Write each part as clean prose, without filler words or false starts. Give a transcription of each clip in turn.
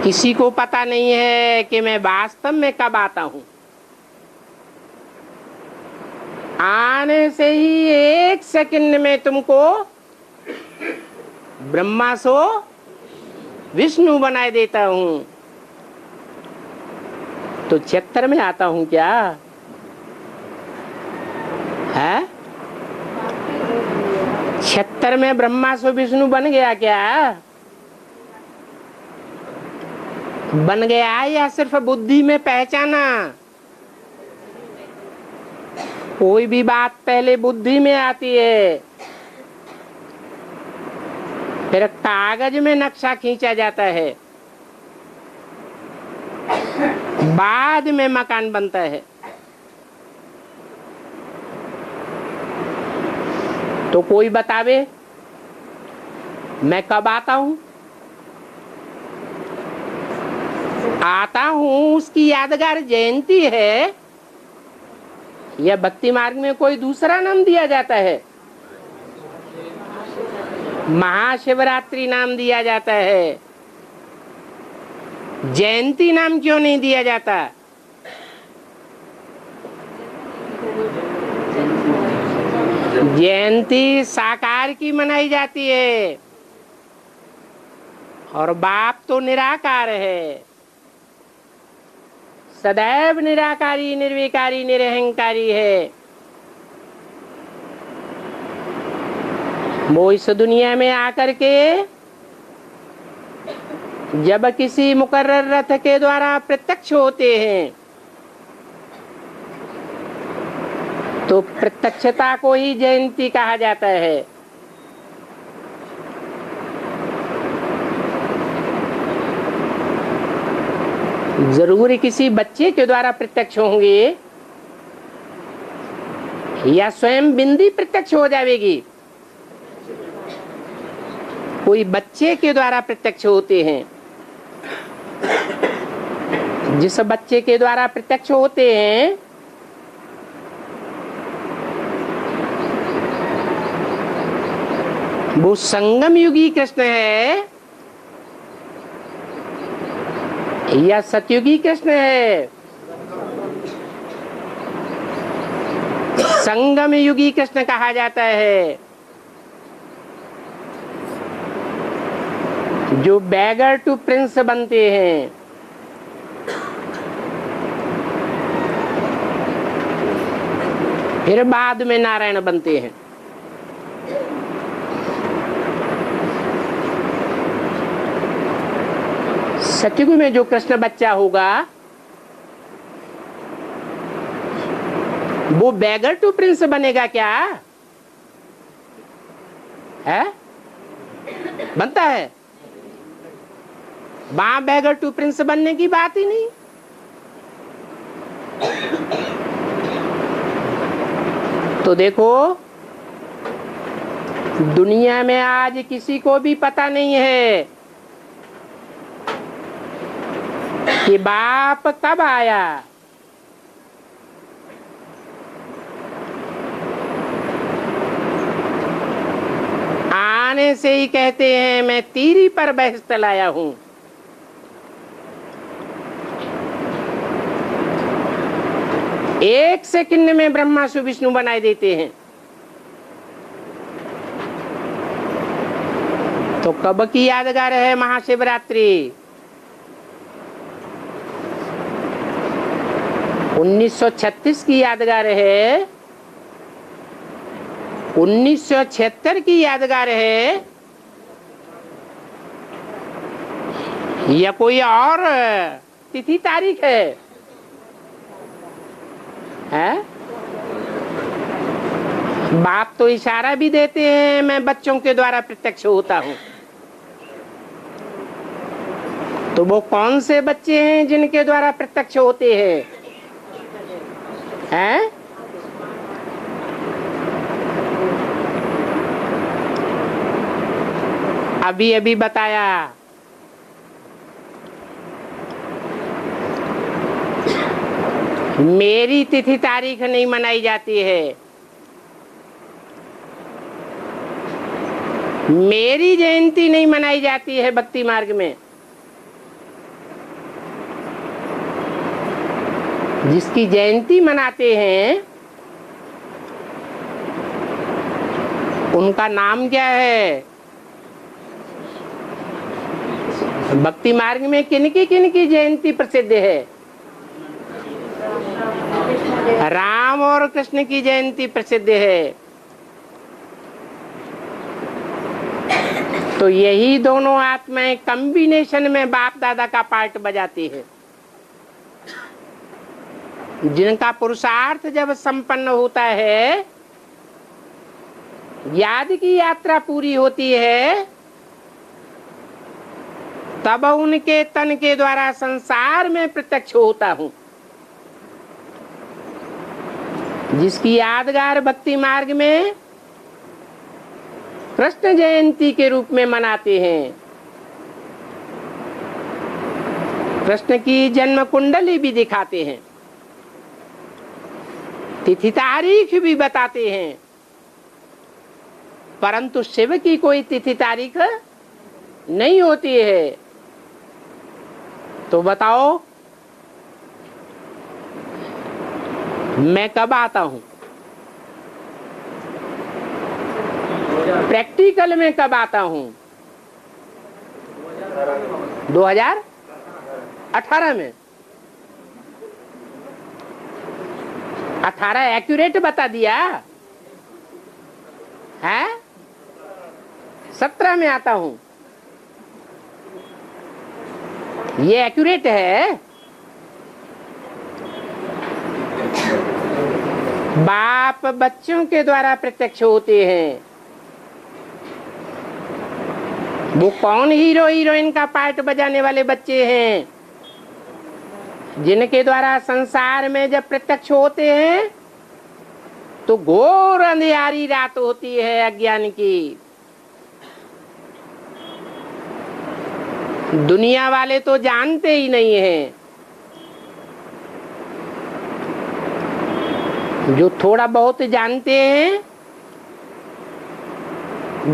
किसी को पता नहीं है कि मैं वास्तव में कब आता हूं। आने से ही 1 सेकंड में तुमको ब्रह्मा सो विष्णु बनाए देता हूं। तो 76 में आता हूं क्या है? 76 में ब्रह्मा सो विष्णु बन गया क्या? बन गया या सिर्फ बुद्धि में पहचाना? कोई भी बात पहले बुद्धि में आती है, फिर कागज में नक्शा खींचा जाता है, बाद में मकान बनता है। तो कोई बतावे मैं कब आता हूं? आता हूं उसकी यादगार जयंती है या भक्ति मार्ग में कोई दूसरा नाम दिया जाता है? महाशिवरात्रि नाम दिया जाता है, जयंती नाम क्यों नहीं दिया जाता? जयंती साकार की मनाई जाती है और बाप तो निराकार है, सदैव निराकारी निर्विकारी निरहंकारी है। वो इस दुनिया में आकर के जब किसी मुकर्रर रथ के द्वारा प्रत्यक्ष होते हैं तो प्रत्यक्षता को ही जयंती कहा जाता है। जरूर किसी बच्चे के द्वारा प्रत्यक्ष होंगे या स्वयं बिंदी प्रत्यक्ष हो जाएगी? कोई बच्चे के द्वारा प्रत्यक्ष होते हैं। जिस बच्चे के द्वारा प्रत्यक्ष होते हैं वो संगम युगी कृष्ण है या सतयुगी कृष्ण है? संगम युगी कृष्ण कहा जाता है, जो बैगर टू प्रिंस बनते हैं। फिर बाद में नारायण बनते हैं। सतयुग में जो कृष्ण बच्चा होगा वो बैगर टू प्रिंस बनेगा क्या है? बनता है? वहां बैगर टू प्रिंस बनने की बात ही नहीं। तो देखो दुनिया में आज किसी को भी पता नहीं है कि बाप कब आया। आने से ही कहते हैं मैं तीरी पर बहस लाया हूं। एक सेकंड में ब्रह्मा से विष्णु बनाए देते हैं। तो कब की यादगार है महाशिवरात्रि? 1936 की यादगार है, 1976 की यादगार है या कोई और तिथि तारीख है? बाप तो इशारा भी देते हैं मैं बच्चों के द्वारा प्रत्यक्ष होता हूं। तो वो कौन से बच्चे हैं जिनके द्वारा प्रत्यक्ष होते हैं? अभी अभी बताया मेरी तिथि तारीख नहीं मनाई जाती है, मेरी जयंती नहीं मनाई जाती है भक्ति मार्ग में। जिसकी जयंती मनाते हैं उनका नाम क्या है? भक्ति मार्ग में किनकी जयंती प्रसिद्ध है? राम और कृष्ण की जयंती प्रसिद्ध है। तो यही दोनों आत्माएं कॉम्बिनेशन में बाप दादा का पार्ट बजाती है। जिनका पुरुषार्थ जब संपन्न होता है, याद की यात्रा पूरी होती है, तब उनके तन के द्वारा संसार में प्रत्यक्ष होता हूँ। जिसकी यादगार भक्ति मार्ग में कृष्ण जयंती के रूप में मनाते हैं। कृष्ण की जन्म कुंडली भी दिखाते हैं, तिथि तारीख भी बताते हैं, परंतु शिव की कोई तिथि तारीख नहीं होती है। तो बताओ मैं कब आता हूं? प्रैक्टिकल में कब आता हूं? 2018 में। 18 एक्यूरेट बता दिया है। 17 में आता हूं, ये एक्यूरेट है। बाप बच्चों के द्वारा प्रत्यक्ष होते हैं। वो कौन हीरो हीरोइन का पार्ट बजाने वाले बच्चे हैं? जिनके द्वारा संसार में जब प्रत्यक्ष होते हैं तो घोर अंधियारी रात होती है अज्ञान की। दुनिया वाले तो जानते ही नहीं हैं। जो थोड़ा बहुत जानते हैं,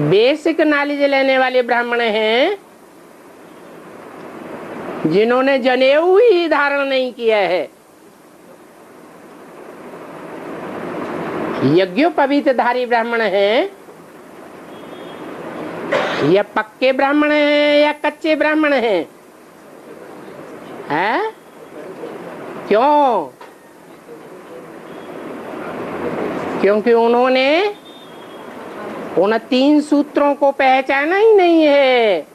बेसिक नॉलेज लेने वाले ब्राह्मण हैं, जिन्होंने जनेऊ ही धारण नहीं किया है, यज्ञोपवीतधारी ब्राह्मण हैं, या पक्के ब्राह्मण हैं या कच्चे ब्राह्मण हैं? हैं? क्यों? क्योंकि उन्होंने उन 3 सूत्रों को पहचाना ही नहीं है।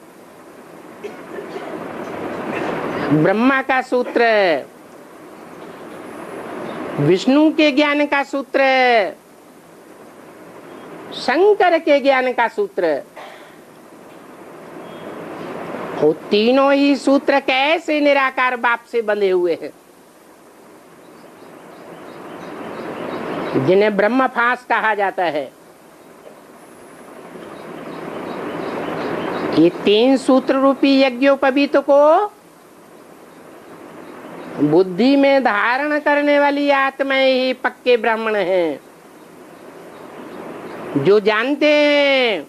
ब्रह्मा का सूत्र, विष्णु के ज्ञान का सूत्र, शंकर के ज्ञान का सूत्र। वो तीनों ही सूत्र कैसे निराकार बाप से बंधे हुए हैं, जिन्हें ब्रह्म फांस कहा जाता है। ये 3 सूत्र रूपी यज्ञोपवीत को बुद्धि में धारण करने वाली आत्माएं ही पक्के ब्राह्मण हैं, जो जानते हैं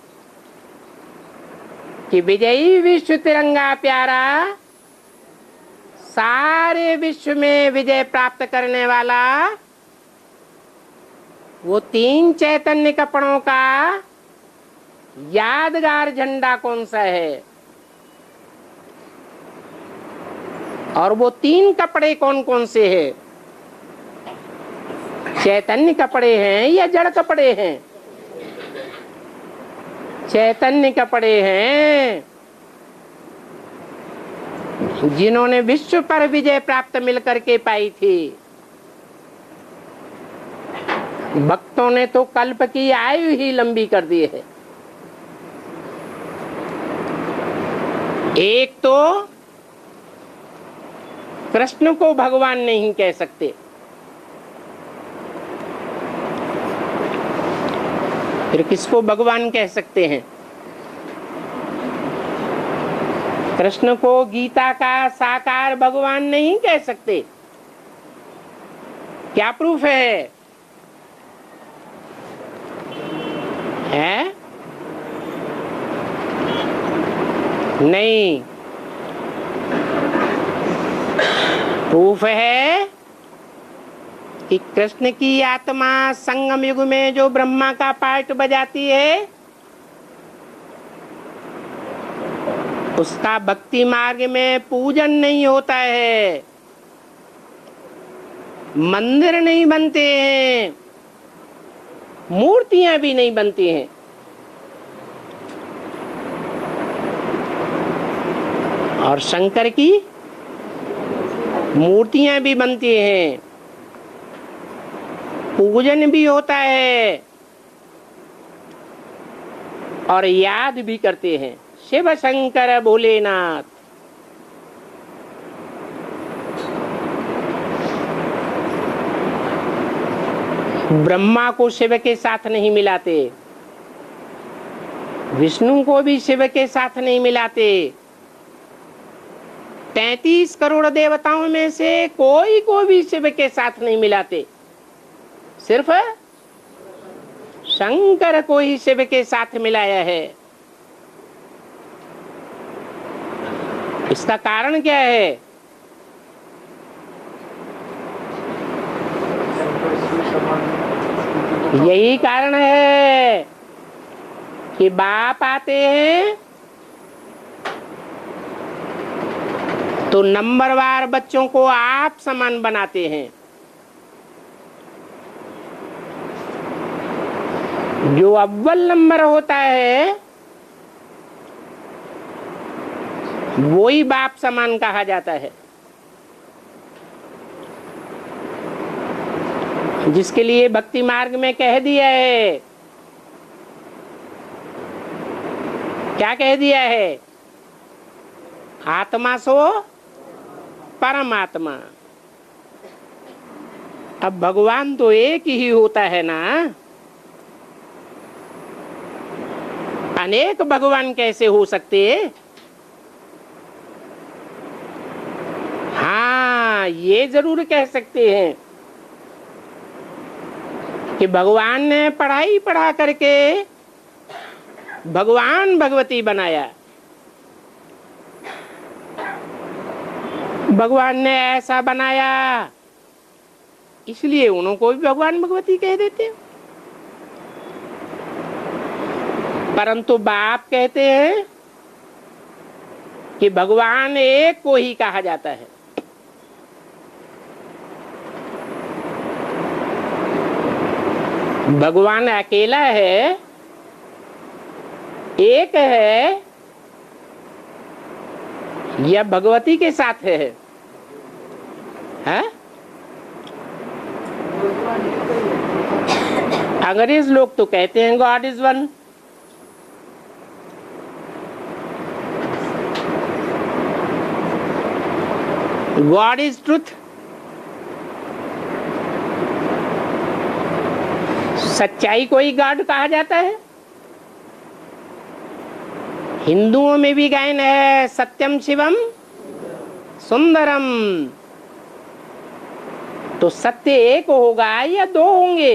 कि विजयी विश्व तिरंगा प्यारा सारे विश्व में विजय प्राप्त करने वाला वो 3 चैतन्य कपड़ों का यादगार झंडा कौन सा है, और वो 3 कपड़े कौन कौन से हैं? चैतन्य कपड़े हैं या जड़ कपड़े हैं? चैतन्य कपड़े हैं, जिन्होंने विश्व पर विजय प्राप्त मिलकर के पाई थी। भक्तों ने तो कल्प की आयु ही लंबी कर दी है। एक तो कृष्ण को भगवान नहीं कह सकते, फिर किसको भगवान कह सकते हैं? कृष्ण को गीता का साकार भगवान नहीं कह सकते। क्या प्रूफ है? नहीं। प्रूफ है कि कृष्ण की आत्मा संगम युग में जो ब्रह्मा का पार्ट बजाती है, उसका भक्ति मार्ग में पूजन नहीं होता है, मंदिर नहीं बनते हैं, मूर्तियां भी नहीं बनती हैं। और शंकर की मूर्तियां भी बनती हैं, पूजन भी होता है और याद भी करते हैं, शिव शंकर भोलेनाथ। ब्रह्मा को शिव के साथ नहीं मिलाते, विष्णु को भी शिव के साथ नहीं मिलाते, 33 करोड़ देवताओं में से कोई को भी शिव के साथ नहीं मिलाते, सिर्फ शंकर को ही शिव के साथ मिलाया है। इसका कारण क्या है? यही कारण है कि बाप आते हैं तो नंबरवार बच्चों को आप समान बनाते हैं। जो अव्वल नंबर होता है वही बाप समान कहा जाता है, जिसके लिए भक्ति मार्ग में कह दिया है, क्या कह दिया है? आत्मा सो परमात्मा। अब भगवान तो एक ही होता है ना, अनेक भगवान कैसे हो सकते? हाँ, ये जरूर कह सकते हैं कि भगवान ने पढ़ाई पढ़ा करके भगवान भगवती बनाया, भगवान ने ऐसा बनाया इसलिए उनको भी भगवान भगवती कह देते हैं। परंतु बाप कहते हैं कि भगवान एक को ही कहा जाता है। भगवान अकेला है, एक है, या भगवती के साथ है? अंग्रेज लोग तो कहते हैं God is one. God is truth. सच्चाई को ही गॉड कहा जाता है। हिंदुओं में भी गायन है, सत्यम शिवम सुंदरम। तो सत्य एक होगा या दो होंगे?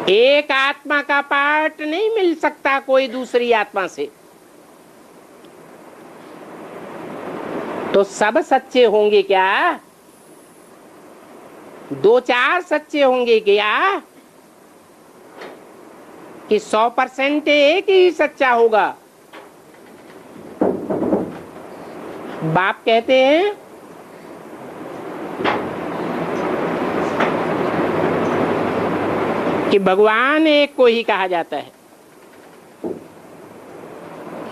एक आत्मा का पार्ट नहीं मिल सकता कोई दूसरी आत्मा से, तो सब सच्चे होंगे क्या? दो चार सच्चे होंगे क्या? कि 100% एक ही सच्चा होगा? बाप कहते हैं कि भगवान एक को ही कहा जाता है।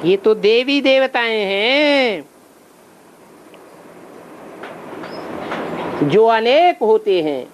ये तो देवी देवताएं हैं जो अनेक होते हैं।